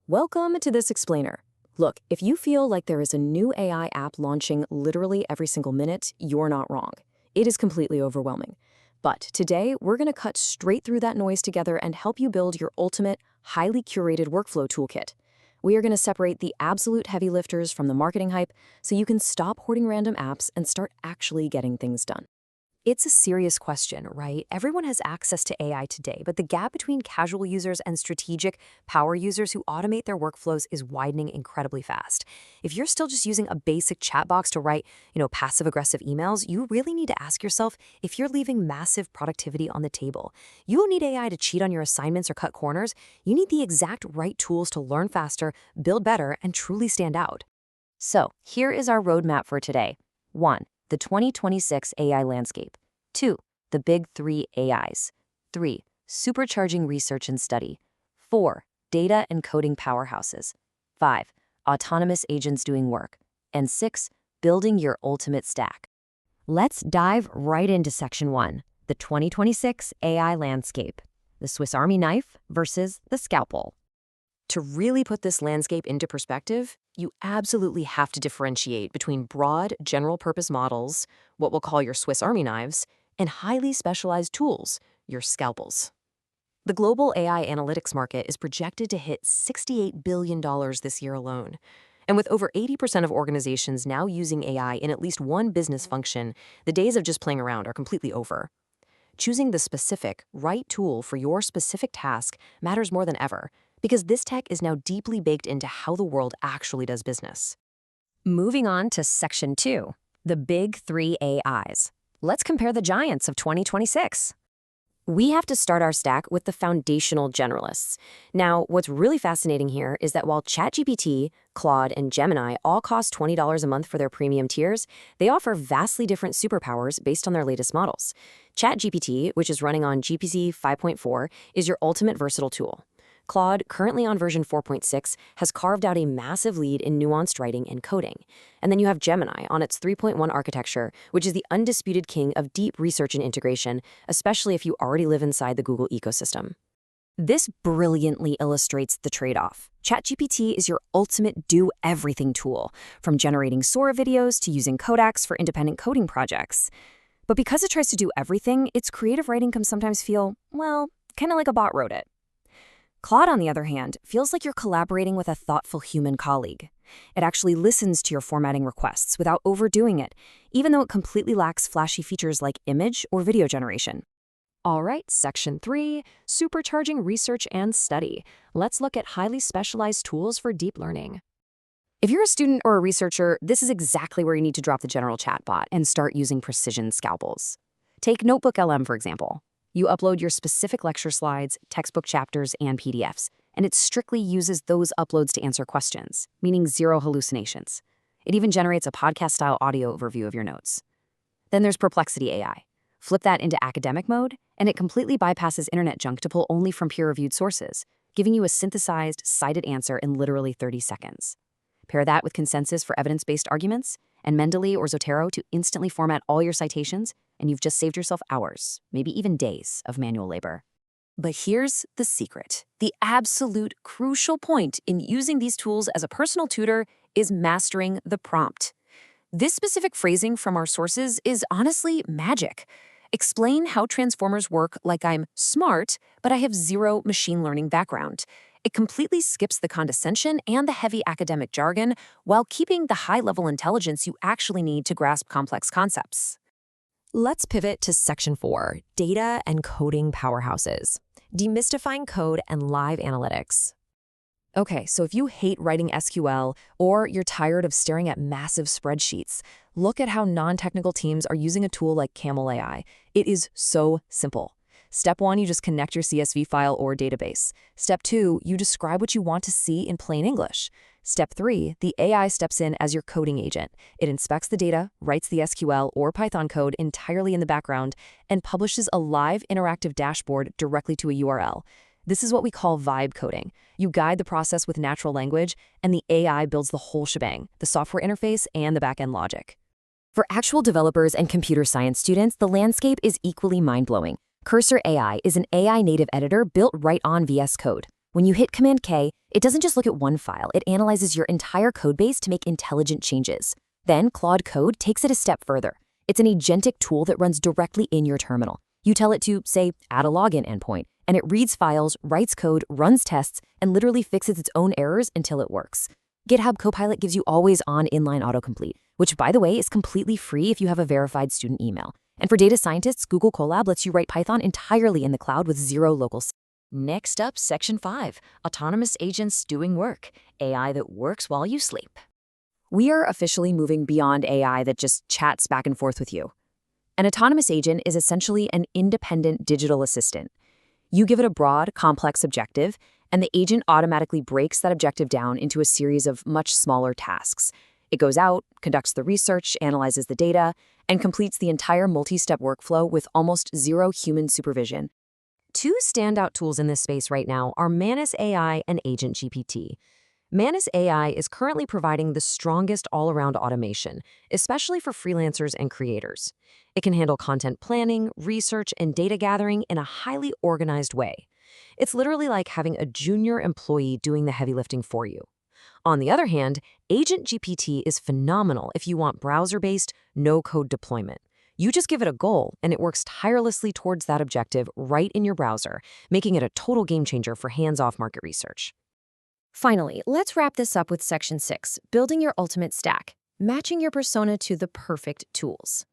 Welcome to this explainer. Look, if you feel like there is a new AI app launching literally every single minute, you're not wrong. It is completely overwhelming. But today, we're going to cut straight through that noise together and help you build your ultimate, highly curated workflow toolkit. We are going to separate the absolute heavy lifters from the marketing hype so you can stop hoarding random apps and start actually getting things done. It's a serious question, right? Everyone has access to AI today, but the gap between casual users and strategic power users who automate their workflows is widening incredibly fast. If you're still just using a basic chat box to write, passive-aggressive emails, you really need to ask yourself if you're leaving massive productivity on the table. You don't need AI to cheat on your assignments or cut corners. You need the exact right tools to learn faster, build better, and truly stand out. So, here is our roadmap for today. 1. The 2026 AI landscape. 2. The big 3 AIs. 3. Supercharging research and study. 4. Data and coding powerhouses. 5. Autonomous agents doing work. And 6. Building your ultimate stack. Let's dive right into Section 1, the 2026 AI landscape. The Swiss Army knife versus the scalpel. To really put this landscape into perspective, you absolutely have to differentiate between broad, general-purpose models, what we'll call your Swiss Army knives, and highly specialized tools, your scalpels. The global AI analytics market is projected to hit $68 billion this year alone. And with over 80% of organizations now using AI in at least one business function, the days of just playing around are completely over. Choosing the specific, right tool for your specific task matters more than ever, because this tech is now deeply baked into how the world actually does business. Moving on to Section 2, the big 3 AIs. Let's compare the giants of 2026. We have to start our stack with the foundational generalists. Now, what's really fascinating here is that while ChatGPT, Claude, and Gemini all cost $20 a month for their premium tiers, they offer vastly different superpowers based on their latest models. ChatGPT, which is running on GPT 5.4, is your ultimate versatile tool. Claude, currently on version 4.6, has carved out a massive lead in nuanced writing and coding. And then you have Gemini on its 3.1 architecture, which is the undisputed king of deep research and integration, especially if you already live inside the Google ecosystem. This brilliantly illustrates the trade-off. ChatGPT is your ultimate do-everything tool, from generating Sora videos to using Codex for independent coding projects. But because it tries to do everything, its creative writing can sometimes feel, well, kind of like a bot wrote it. Claude, on the other hand, feels like you're collaborating with a thoughtful human colleague. It actually listens to your formatting requests without overdoing it, even though it completely lacks flashy features like image or video generation. All right, Section 3, supercharging research and study. Let's look at highly specialized tools for deep learning. If you're a student or a researcher, this is exactly where you need to drop the general chatbot and start using precision scalpels. Take Notebook LM, for example. You upload your specific lecture slides, textbook chapters, and PDFs, and it strictly uses those uploads to answer questions, meaning zero hallucinations. It even generates a podcast-style audio overview of your notes. Then there's Perplexity AI. Flip that into academic mode, and it completely bypasses internet junk to pull only from peer-reviewed sources, giving you a synthesized, cited answer in literally 30 seconds. Pair that with Consensus for evidence-based arguments, and Mendeley or Zotero to instantly format all your citations, and you've just saved yourself hours, maybe even days, of manual labor. But here's the secret. The absolute crucial point in using these tools as a personal tutor is mastering the prompt. This specific phrasing from our sources is honestly magic. Explain how transformers work like I'm smart, but I have zero machine learning background. It completely skips the condescension and the heavy academic jargon while keeping the high-level intelligence you actually need to grasp complex concepts. Let's pivot to Section 4, data and coding powerhouses. Demystifying code and live analytics. Okay, so if you hate writing SQL or you're tired of staring at massive spreadsheets, look at how non-technical teams are using a tool like Camel AI. It is so simple. Step 1, you just connect your CSV file or database. Step 2, you describe what you want to see in plain English. Step 3, the AI steps in as your coding agent. It inspects the data, writes the SQL or Python code entirely in the background, and publishes a live interactive dashboard directly to a URL. This is what we call vibe coding. You guide the process with natural language, and the AI builds the whole shebang, the software interface and the backend logic. For actual developers and computer science students, the landscape is equally mind-blowing. Cursor AI is an AI native editor built right on VS Code. When you hit Command K, it doesn't just look at one file, it analyzes your entire codebase to make intelligent changes. Then Claude Code takes it a step further. It's an agentic tool that runs directly in your terminal. You tell it to, say, add a login endpoint, and it reads files, writes code, runs tests, and literally fixes its own errors until it works. GitHub Copilot gives you always-on inline autocomplete, which, by the way, is completely free if you have a verified student email. And for data scientists, Google Colab lets you write Python entirely in the cloud with zero local. Next up, Section 5, Autonomous Agents Doing Work, AI that works while you sleep. We are officially moving beyond AI that just chats back and forth with you. An autonomous agent is essentially an independent digital assistant. You give it a broad, complex objective, and the agent automatically breaks that objective down into a series of much smaller tasks. It goes out, conducts the research, analyzes the data, and completes the entire multi-step workflow with almost zero human supervision. Two standout tools in this space right now are Manus AI and Agent GPT. Manus AI is currently providing the strongest all-around automation, especially for freelancers and creators. It can handle content planning, research, and data gathering in a highly organized way. It's literally like having a junior employee doing the heavy lifting for you. On the other hand, Agent GPT is phenomenal if you want browser-based, no-code deployment. You just give it a goal, and it works tirelessly towards that objective right in your browser, making it a total game changer for hands-off market research. Finally, let's wrap this up with Section 6, Building Your Ultimate Stack, matching your persona to the perfect tools.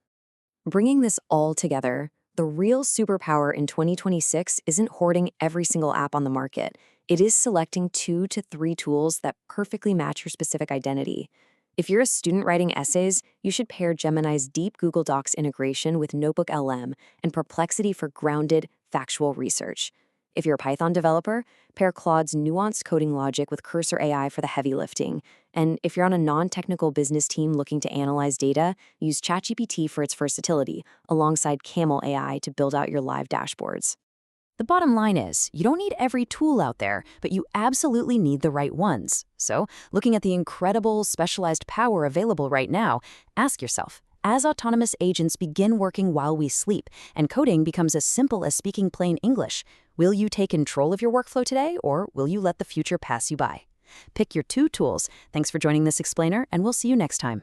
Bringing this all together, the real superpower in 2026 isn't hoarding every single app on the market. It is selecting 2 to 3 tools that perfectly match your specific identity. If you're a student writing essays, you should pair Gemini's deep Google Docs integration with Notebook LM and Perplexity for grounded, factual research. If you're a Python developer, pair Claude's nuanced coding logic with Cursor AI for the heavy lifting. And if you're on a non-technical business team looking to analyze data, use ChatGPT for its versatility, alongside Camel AI to build out your live dashboards. The bottom line is, you don't need every tool out there, but you absolutely need the right ones. So, looking at the incredible specialized power available right now, ask yourself, as autonomous agents begin working while we sleep, and coding becomes as simple as speaking plain English, will you take control of your workflow today, or will you let the future pass you by? Pick your 2 tools. Thanks for joining this explainer, and we'll see you next time.